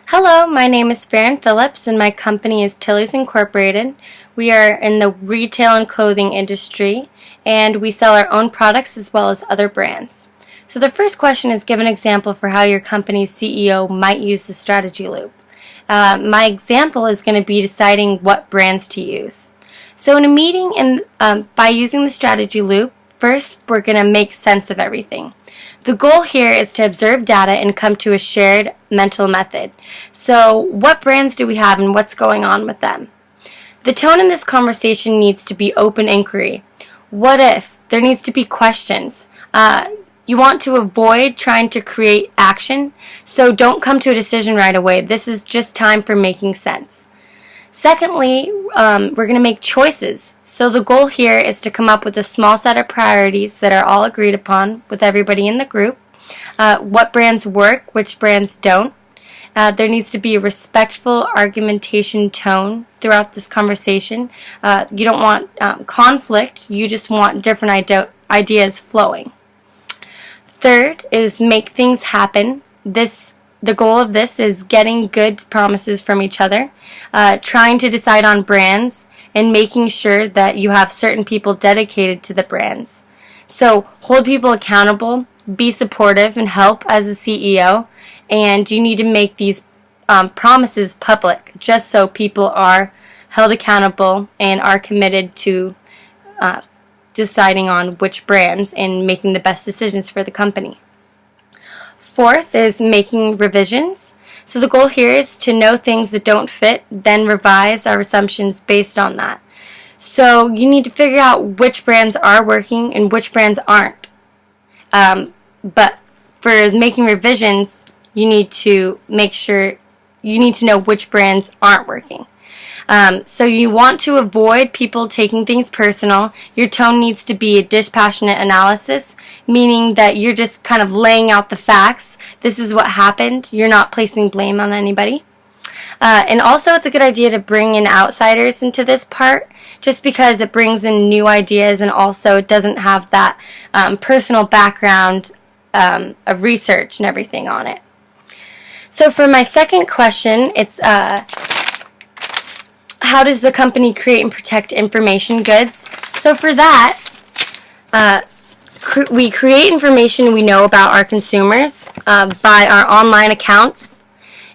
Hello, my name is Farron Phillips and my company is Tilly's Incorporated. We are in the retail and clothing industry and we sell our own products as well as other brands. So the first question is, give an example for how your company's CEO might use the strategy loop. My example is going to be deciding what brands to use. So in a meeting by using the strategy loop, first we're going to make sense of everything. The goal here is to observe data and come to a shared mental method. So what brands do we have and what's going on with them? The tone in this conversation needs to be open inquiry. What if? There needs to be questions. You want to avoid trying to create action, so don't come to a decision right away. This is just time for making sense. Secondly, we're going to make choices. So the goal here is to come up with a small set of priorities that are all agreed upon with everybody in the group. What brands work, which brands don't. There needs to be a respectful argumentation tone throughout this conversation. You don't want conflict, you just want different ideas flowing. Third is make things happen. The goal of this is getting good promises from each other, trying to decide on brands, and making sure that you have certain people dedicated to the brands. So hold people accountable, be supportive, and help as a CEO, and you need to make these promises public just so people are held accountable and are committed to deciding on which brands and making the best decisions for the company. Fourth is making revisions. So the goal here is to know things that don't fit, then revise our assumptions based on that. So you need to figure out which brands are working and which brands aren't. But for making revisions, you need to know which brands aren't working. So you want to avoid people taking things personal. Your tone needs to be a dispassionate analysis, meaning that you're just kind of laying out the facts. This is what happened. You're not placing blame on anybody. And also it's a good idea to bring in outsiders into this part, just because it brings in new ideas and also it doesn't have that personal background of research and everything on it. So for my second question, it's how does the company create and protect information goods? So for that, we create information we know about our consumers by our online accounts,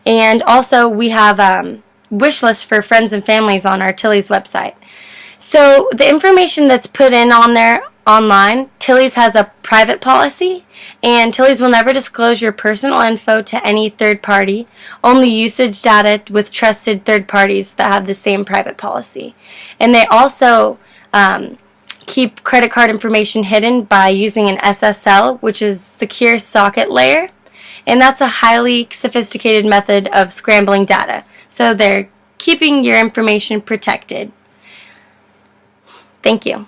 and also we have wish lists for friends and families on our Tilly's website. So the information that's put in on there online, Tilly's has a private policy, and Tilly's will never disclose your personal info to any third party, only usage data with trusted third parties that have the same private policy. And they also keep credit card information hidden by using an SSL, which is Secure Socket Layer, and that's a highly sophisticated method of scrambling data. So they're keeping your information protected. Thank you.